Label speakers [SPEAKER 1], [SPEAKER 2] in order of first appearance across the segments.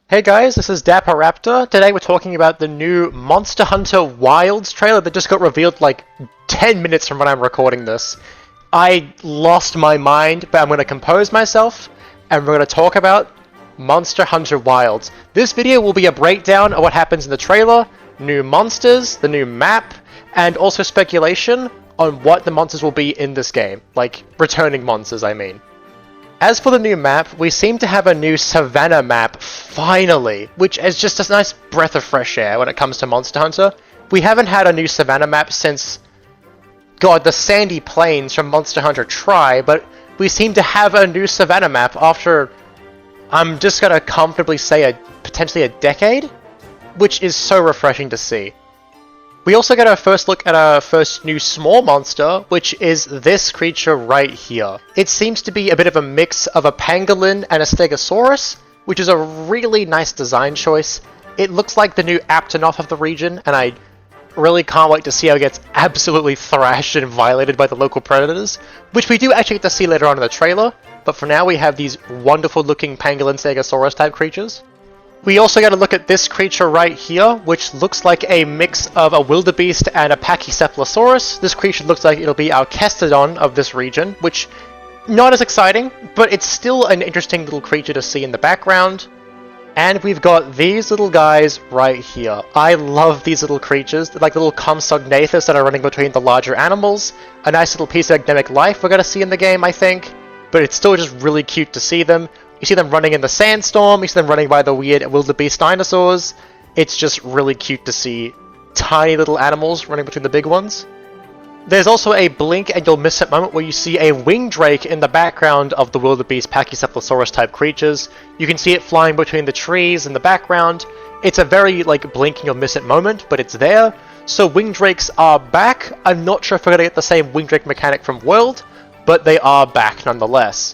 [SPEAKER 1] Hey guys, this is Dapper Raptor. Today we're talking about the new Monster Hunter Wilds trailer that just got revealed like 10 minutes from when I'm recording this. I lost my mind, but I'm going to compose myself and we're going to talk about Monster Hunter Wilds. This video will be a breakdown of what happens in the trailer, new monsters, the new map, and also speculation on what the monsters will be in this game. Like, returning monsters, I mean. As for the new map, we seem to have a new Savannah map, finally, which is just a nice breath of fresh air when it comes to Monster Hunter. We haven't had a new Savannah map since, God, the Sandy Plains from Monster Hunter Tri, but we seem to have a new Savannah map after, I'm just gonna comfortably say, potentially a decade? Which is so refreshing to see. We also get our first look at our first new small monster, which is this creature right here. It seems to be a bit of a mix of a pangolin and a stegosaurus, which is a really nice design choice. It looks like the new Aptonoth of the region, and I really can't wait to see how it gets absolutely thrashed and violated by the local predators, which we do actually get to see later on in the trailer, but for now we have these wonderful looking pangolin stegosaurus type creatures. We also get a look at this creature right here, which looks like a mix of a wildebeest and a pachycephalosaurus. This creature looks like it'll be our Kestodon of this region, which, not as exciting, but it's still an interesting little creature to see in the background. And we've got these little guys right here. I love these little creatures. They're like little Compsognathus that are running between the larger animals. A nice little piece of academic life we're going to see in the game, I think. But it's still just really cute to see them. You see them running in the sandstorm, you see them running by the weird wildebeest dinosaurs. It's just really cute to see tiny little animals running between the big ones. There's also a blink and you'll miss it moment where you see a winged drake in the background of the wildebeest pachycephalosaurus type creatures. You can see it flying between the trees in the background. It's a very like blink and you'll miss it moment, but it's there. So winged drakes are back. I'm not sure if we're going to get the same winged drake mechanic from World, but they are back nonetheless.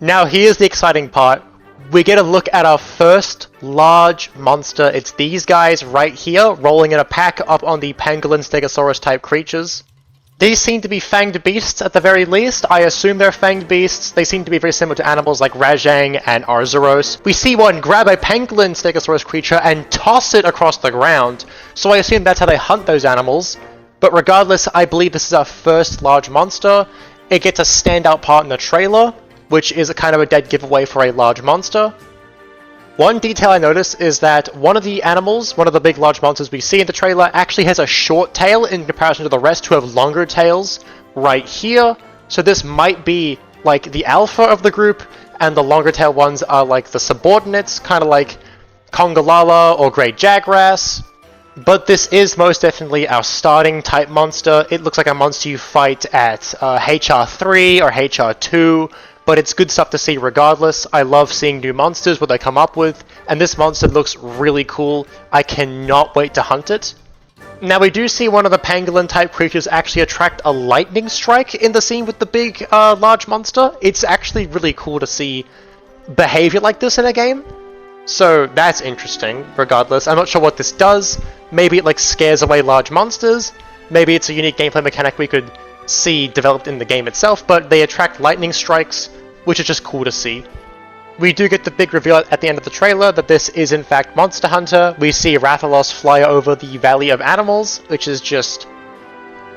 [SPEAKER 1] Now here's the exciting part. We get a look at our first large monster. It's these guys right here, rolling in a pack up on the pangolin stegosaurus type creatures. These seem to be fanged beasts at the very least. I assume they're fanged beasts. They seem to be very similar to animals like Rajang and Arzuros. We see one grab a pangolin stegosaurus creature and toss it across the ground, so I assume that's how they hunt those animals. But regardless, I believe this is our first large monster. It gets a standout part in the trailer, which is a kind of a dead giveaway for a large monster. One detail I noticed is that one of the animals, one of the big large monsters we see in the trailer, actually has a short tail in comparison to the rest who have longer tails right here. So this might be like the alpha of the group, and the longer tail ones are like the subordinates, kind of like Congalala or Great Jagras. But this is most definitely our starting type monster. It looks like a monster you fight at HR3 or HR2. But it's good stuff to see regardless. I love seeing new monsters, what they come up with, and this monster looks really cool. I cannot wait to hunt it. Now we do see one of the pangolin type creatures actually attract a lightning strike in the scene with the big large monster. It's actually really cool to see behavior like this in a game. So that's interesting, regardless. I'm not sure what this does. Maybe it like scares away large monsters. Maybe it's a unique gameplay mechanic we could see developed in the game itself, but they attract lightning strikes, which is just cool to see. We do get the big reveal at the end of the trailer that this is in fact Monster Hunter. We see Rathalos fly over the Valley of Animals, which is just,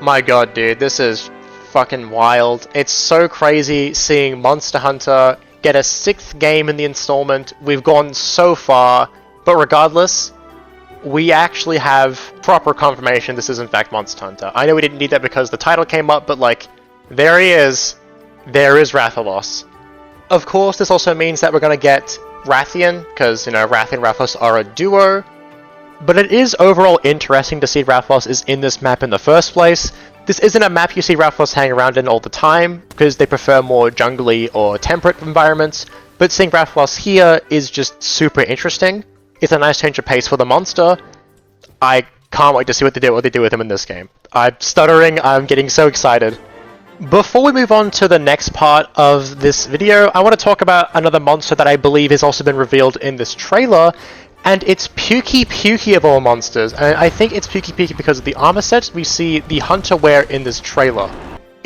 [SPEAKER 1] my god dude, this is fucking wild. It's so crazy seeing Monster Hunter get a 6th game in the installment. We've gone so far, but regardless, we actually have proper confirmation this is in fact Monster Hunter. I know we didn't need that because the title came up, but like, there he is. There is Rathalos. Of course, this also means that we're going to get Rathian, because, you know, Rathian and Rathalos are a duo. But it is overall interesting to see Rathalos is in this map in the first place. This isn't a map you see Rathalos hang around in all the time, because they prefer more jungly or temperate environments, but seeing Rathalos here is just super interesting. It's a nice change of pace for the monster. I can't wait to see what they do with him in this game. I'm stuttering, I'm getting so excited. Before we move on to the next part of this video, I want to talk about another monster that I believe has also been revealed in this trailer, and it's Pukei-Pukei of all monsters. And I think it's Pukei-Pukei because of the armor set we see the hunter wear in this trailer.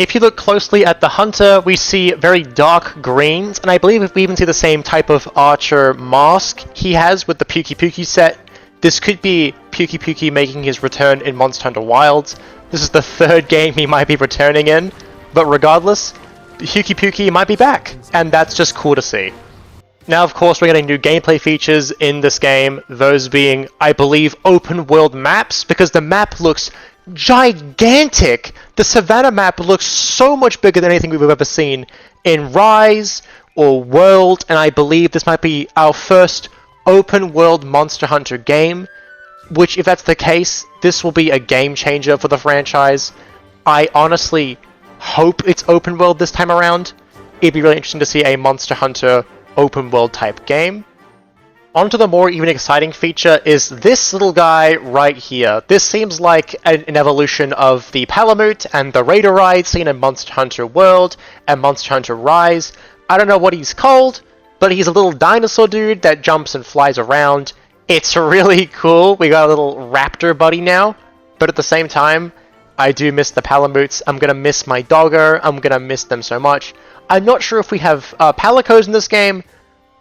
[SPEAKER 1] If you look closely at the Hunter, we see very dark greens, and I believe we even see the same type of archer mask he has with the Pukei-Pukei set. This could be Pukei-Pukei making his return in Monster Hunter Wilds. This is the third game he might be returning in, but regardless, Pukei-Pukei might be back, and that's just cool to see. Now, of course, we're getting new gameplay features in this game, those being, I believe, open world maps, because the map looks gigantic! The Savannah map looks so much bigger than anything we've ever seen in Rise or World, and I believe this might be our first open world Monster Hunter game, which, if that's the case, this will be a game changer for the franchise. I honestly hope it's open world this time around. It'd be really interesting to see a Monster Hunter open world type game. Onto the more even exciting feature is this little guy right here. This seems like an evolution of the Palamute and the Raider Ride seen in Monster Hunter World and Monster Hunter Rise. I don't know what he's called, but he's a little dinosaur dude that jumps and flies around. It's really cool. We got a little raptor buddy now, but at the same time, I do miss the Palamutes. I'm gonna miss my dogger. I'm gonna miss them so much. I'm not sure if we have Palicos in this game,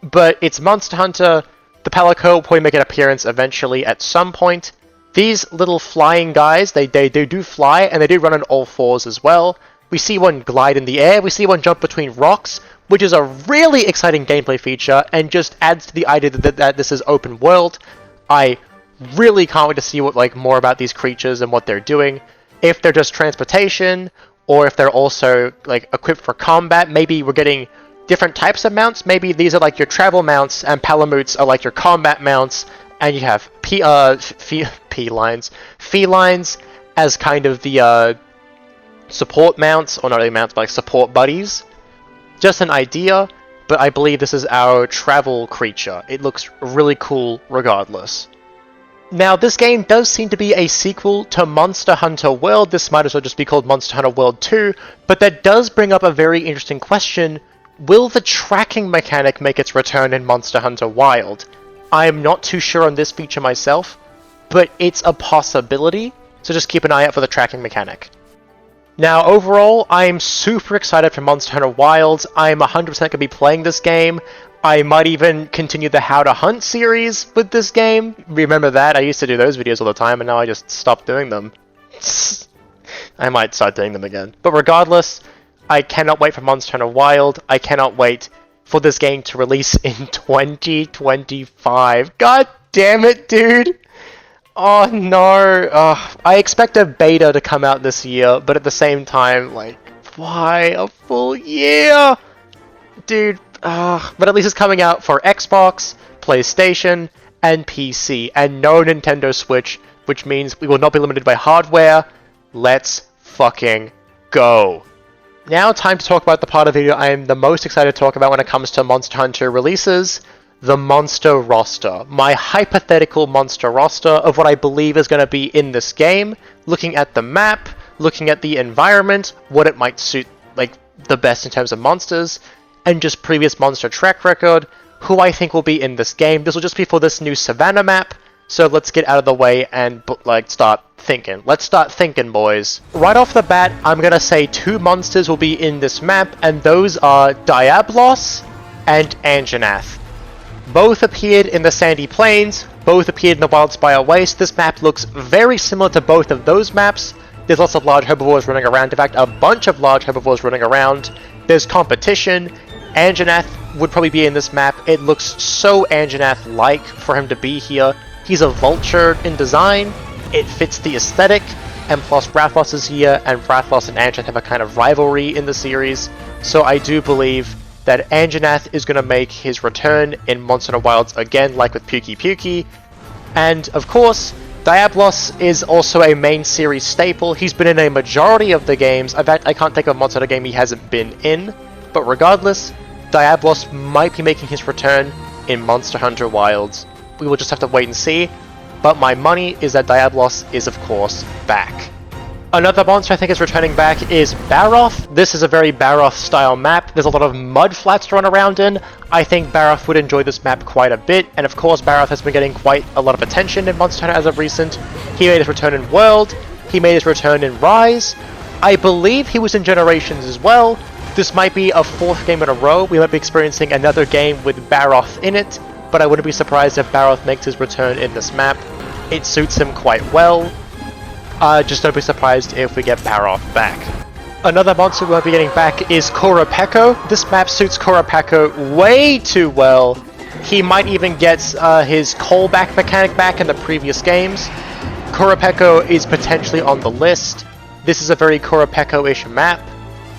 [SPEAKER 1] but it's Monster Hunter. The Palico will probably make an appearance eventually at some point. These little flying guys, they do fly, and they do run on all fours as well. We see one glide in the air, we see one jump between rocks, which is a really exciting gameplay feature, and just adds to the idea that this is open world. I really can't wait to see what more about these creatures and what they're doing. If they're just transportation, or if they're also equipped for combat. Maybe we're getting different types of mounts. Maybe these are your travel mounts, and Palamutes are your combat mounts, and you have felines as kind of the support mounts, or not really mounts, but support buddies. Just an idea, but I believe this is our travel creature. It looks really cool regardless. Now, this game does seem to be a sequel to Monster Hunter World. This might as well just be called Monster Hunter World 2, but that does bring up a very interesting question. Will the tracking mechanic make its return in Monster Hunter Wild? I am not too sure on this feature myself, but it's a possibility, so just keep an eye out for the tracking mechanic. Now, overall, I'm super excited for Monster Hunter Wilds. I'm 100% going to be playing this game. I might even continue the How to Hunt series with this game. Remember that? I used to do those videos all the time, and now I just stopped doing them. I might start doing them again. But regardless, I cannot wait for Monster Hunter Wild. I cannot wait for this game to release in 2025. God damn it, dude! Oh no! I expect a beta to come out this year, but at the same time, why a full year? Dude, but at least it's coming out for Xbox, PlayStation, and PC, and no Nintendo Switch, which means we will not be limited by hardware. Let's fucking go! Now, time to talk about the part of the video I am the most excited to talk about when it comes to Monster Hunter releases, the monster roster. My hypothetical monster roster of what I believe is going to be in this game, looking at the map, looking at the environment, what it might suit the best in terms of monsters, and just previous monster track record, who I think will be in this game. This will just be for this new Savannah map, so let's get out of the way and start thinking. Let's start thinking, boys. Right off the bat, I'm gonna say two monsters will be in this map, and those are Diablos and Anjanath. Both appeared in the Sandy Plains, both appeared in the Wildspire Waste. This map looks very similar to both of those maps. There's lots of large herbivores running around, in fact a bunch of large herbivores running around. There's competition. Anjanath would probably be in this map. It looks so Anjanath-like for him to be here. He's a vulture in design. It fits the aesthetic, and plus Rathalos is here, and Rathalos and Anjanath have a kind of rivalry in the series. So I do believe that Anjanath is going to make his return in Monster Hunter Wilds again, like with Pukei-Pukei. And of course, Diablos is also a main series staple. He's been in a majority of the games. In fact, I can't think of a Monster Hunter game he hasn't been in. But regardless, Diablos might be making his return in Monster Hunter Wilds. We will just have to wait and see. But my money is that Diablos is, of course, back. Another monster I think is returning back is Barroth. This is a very Barroth-style map. There's a lot of mud flats to run around in. I think Barroth would enjoy this map quite a bit, and of course Barroth has been getting quite a lot of attention in Monster Hunter as of recent. He made his return in World, he made his return in Rise. I believe he was in Generations as well. This might be a 4th game in a row. We might be experiencing another game with Barroth in it, but I wouldn't be surprised if Barroth makes his return in this map. It suits him quite well. Just don't be surprised if we get Barroth back. Another monster we might be getting back is Korapeko. This map suits Korapeko way too well. He might even get his callback mechanic back in the previous games. Korapeko is potentially on the list. This is a very Korapeko-ish map,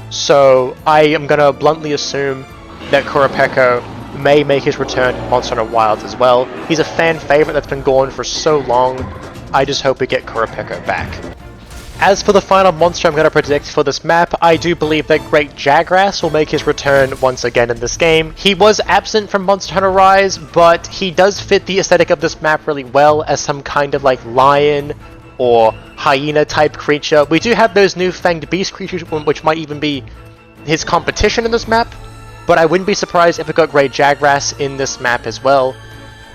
[SPEAKER 1] so I am going to bluntly assume that Korapeko may make his return in Monster Hunter Wilds as well. He's a fan favorite that's been going for so long. I just hope we get Korapeko back. As for the final monster I'm going to predict for this map, I do believe that Great Jagras will make his return once again in this game. He was absent from Monster Hunter Rise, but he does fit the aesthetic of this map really well as some kind of like lion or hyena type creature. We do have those new fanged beast creatures which might even be his competition in this map, but I wouldn't be surprised if it got Great Jagras in this map as well.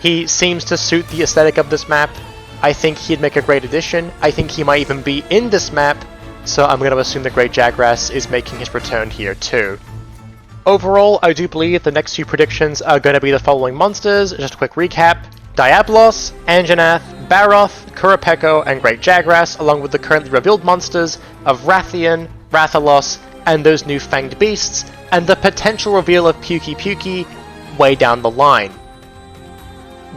[SPEAKER 1] He seems to suit the aesthetic of this map. I think he'd make a great addition. I think he might even be in this map, so I'm going to assume that Great Jagras is making his return here too. Overall, I do believe the next 2 predictions are going to be the following monsters. Just a quick recap: Diablos, Anjanath, Barroth, Korapeko, and Great Jagras, along with the currently revealed monsters of Rathian, Rathalos, and those new fanged beasts, and the potential reveal of Pukei-Pukei way down the line.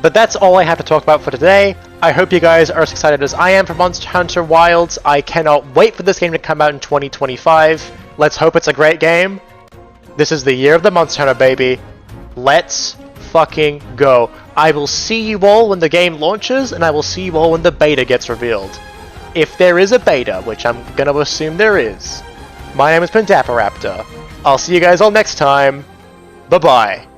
[SPEAKER 1] But that's all I have to talk about for today. I hope you guys are as excited as I am for Monster Hunter Wilds. I cannot wait for this game to come out in 2025. Let's hope it's a great game. This is the year of the Monster Hunter, baby. Let's fucking go. I will see you all when the game launches, and I will see you all when the beta gets revealed. If there is a beta, which I'm gonna assume there is. My name has been Dapper Raptor. I'll see you guys all next time. Bye-bye.